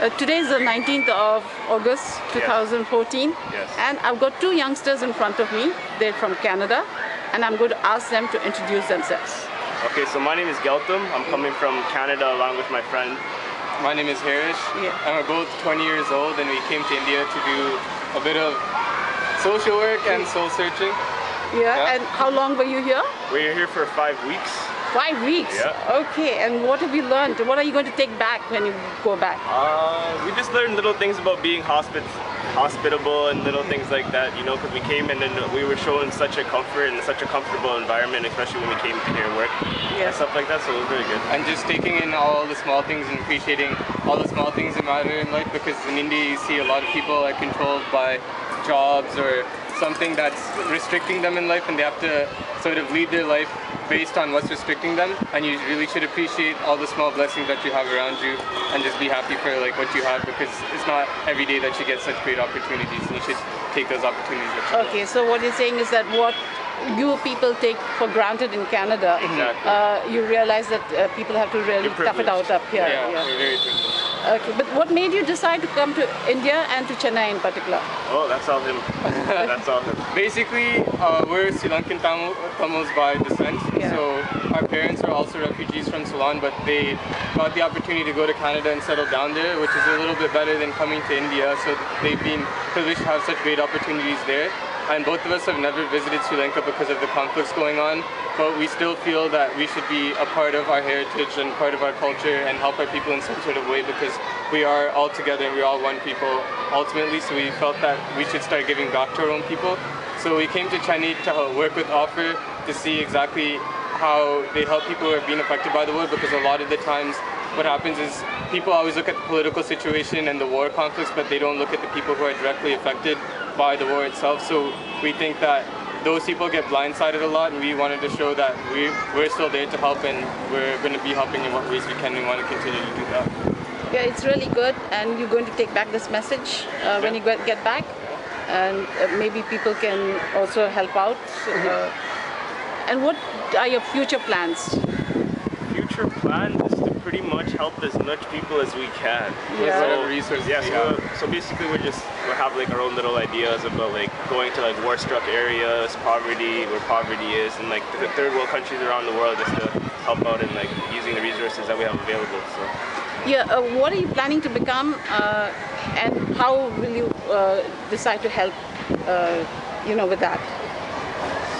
Today is the 19th of August 2014. Yes. And I've got two youngsters in front of me. They're from Canada, and I'm going to ask them to introduce themselves. Okay, so my name is Gowtham. I'm coming from Canada along with my friend. My name is Harrish. Yeah. And we're both 20 years old, and we came to India to do a bit of social work and soul searching. Yeah. And how long were you here? We're here for 5 weeks. 5 weeks? Yeah. Okay, and what have you learned? What are you going to take back when you go back? We just learned little things about being hospitable and little things like that, you know, because we came and then we were shown such a comfort and such a comfortable environment, especially when we came to here work and stuff like that, so it was really good. And just taking in all the small things and appreciating all the small things that matter in life, because in India you see a lot of people are controlled by jobs or something that's restricting them in life, and they have to sort of lead their life based on what's restricting them, and you really should appreciate all the small blessings that you have around you and just be happy for like what you have, because it's not every day that you get such great opportunities, and you should take those opportunities that you Okay, so what you're saying is that what you people take for granted in Canada, you realize that people have to really tough it out up here. Yeah, we're very privileged. Okay, but what made you decide to come to India and to Chennai in particular? Oh, that's all him. That's all him. Basically, we're Sri Lankan Tamils by descent, so our parents are also refugees from Ceylon, but they got the opportunity to go to Canada and settle down there, which is a little bit better than coming to India, so they've been privileged to have such great opportunities there. And both of us have never visited Sri Lanka because of the conflicts going on, but we still feel that we should be a part of our heritage and part of our culture and help our people in some sort of way, because we are all together and we're all one people ultimately, so we felt that we should start giving back to our own people. So we came to Chennai to work with Offer to see exactly how they help people who are being affected by the war, because a lot of the times what happens is people always look at the political situation and the war conflicts, but they don't look at the people who are directly affected by the war itself. So we think that those people get blindsided a lot, and we wanted to show that we're still there to help, and we're going to be helping in what ways we can, and we want to continue to do that. Yeah, it's really good, and you're going to take back this message when you get back, and maybe people can also help out. And what are your future plans? Future plans is to pretty much help as much people as we can. Yeah. So, Resources. Yeah, so basically we'll have like our own little ideas about like going to like war-struck areas, poverty, where poverty is, and like the third world countries around the world, just to help out in like using the resources that we have available. So. Yeah, what are you planning to become, and how will you decide to help, with that?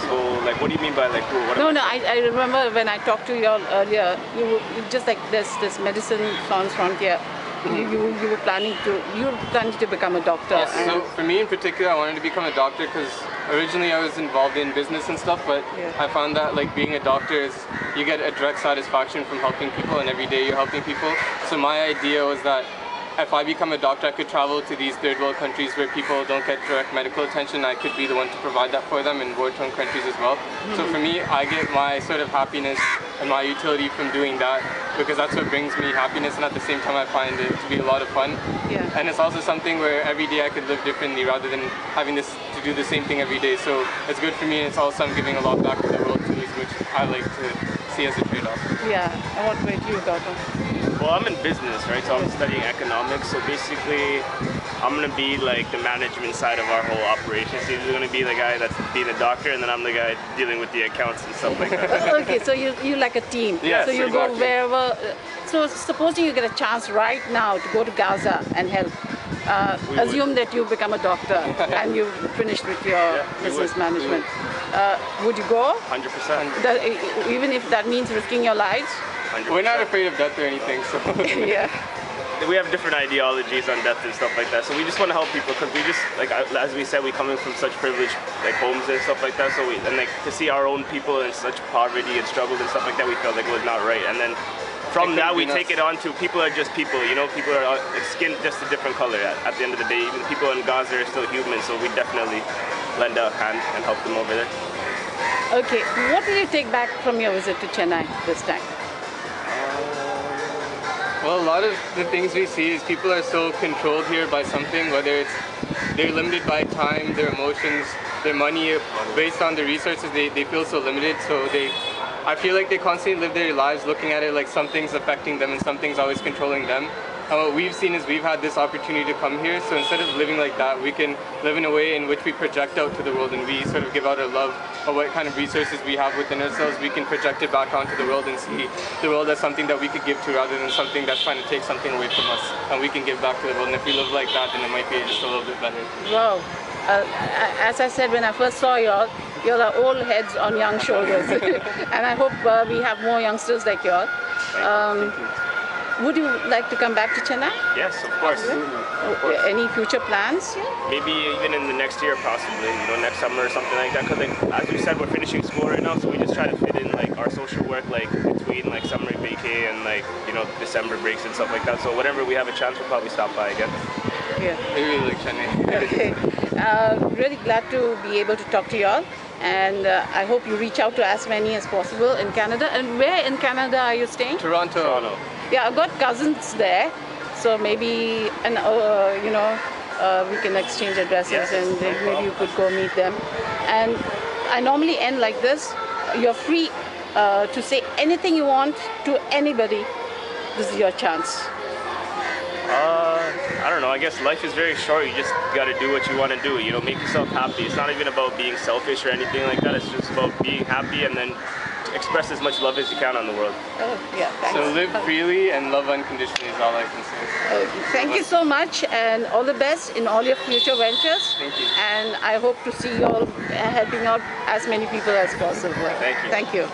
So, like, what do you mean by like? I remember when I talked to you all earlier, you just like this medicine sans frontier. You were planning to become a doctor. Yes, so for me in particular, I wanted to become a doctor because originally I was involved in business and stuff, but I found that like being a doctor is, you get a direct satisfaction from helping people, and every day you're helping people. So my idea was that if I become a doctor, I could travel to these third world countries where people don't get direct medical attention. I could be the one to provide that for them in war-torn countries as well. So for me, I get my sort of happiness and my utility from doing that, because that's what brings me happiness, and at the same time I find it to be a lot of fun. Yeah. And it's also something where every day I could live differently rather than having to do the same thing every day. So it's good for me, and it's also I'm giving a lot back to the world too, which I like to see as a trade-off. Yeah, and what about you, Gowtham? Well, I'm in business, right? So I'm studying economics. So basically, I'm gonna be like the management side of our whole operation. So he's gonna be the guy that's being a doctor, and then I'm the guy dealing with the accounts and stuff like that. Okay, so you like a team. Yes, so you exactly. go wherever. So supposing you get a chance right now to go to Gaza and help. Assume that you become a doctor and you finished with your business management. Would you go? 100%. Even if that means risking your lives? 100%. We're not afraid of death or anything, so. Yeah. We have different ideologies on death and stuff like that, so we just want to help people, because we just, like as we said, we come in from such privileged like homes and stuff like that, so to see our own people in such poverty and struggle and stuff like that, we felt like it was not right. And then from that we take it on to people are just people, people are skin just a different color at the end of the day. Even people in Gaza are still human, so we definitely lend a hand and help them over there. Okay, what will you take back from your visit to Chennai this time? Well, a lot of the things we see is people are so controlled here by something, whether it's they're limited by time, their emotions, their money, based on the resources, they feel so limited, so I feel like they constantly live their lives looking at it like something's affecting them and something's always controlling them. And what we've seen is we've had this opportunity to come here, so instead of living like that, we can live in a way in which we project out to the world and we sort of give out our love of what kind of resources we have within ourselves. We can project it back onto the world and see the world as something that we could give to rather than something that's trying to take something away from us. And we can give back to the world, and if we live like that, then it might be just a little bit better. Wow. As I said when I first saw y'all, you're the old heads on young shoulders. And I hope we have more youngsters like y'all. Would you like to come back to Chennai? Yes, of course. Any future plans? Maybe even in the next year, possibly, next summer or something like that. Because as we said, we're finishing school right now, so we just try to fit in our social work between summer vacay and December breaks and stuff like that. So whenever we have a chance, we'll probably stop by again. Yeah. Maybe like Chennai. Okay. Really glad to be able to talk to y'all, and I hope you reach out to as many as possible in Canada. And where in Canada are you staying? Toronto. Yeah, I've got cousins there, so maybe we can exchange addresses, and maybe you could go meet them. And I normally end like this. You're free to say anything you want to anybody. This is your chance. I don't know. I guess life is very short. You just got to do what you want to do. Make yourself happy. It's not even about being selfish or anything like that. It's just about being happy and then express as much love as you can on the world. Oh, yeah, thanks. So live freely and love unconditionally is all I can say. Thank you so much, and all the best in all your future ventures. Thank you. And I hope to see you all helping out as many people as possible. Thank you. Thank you.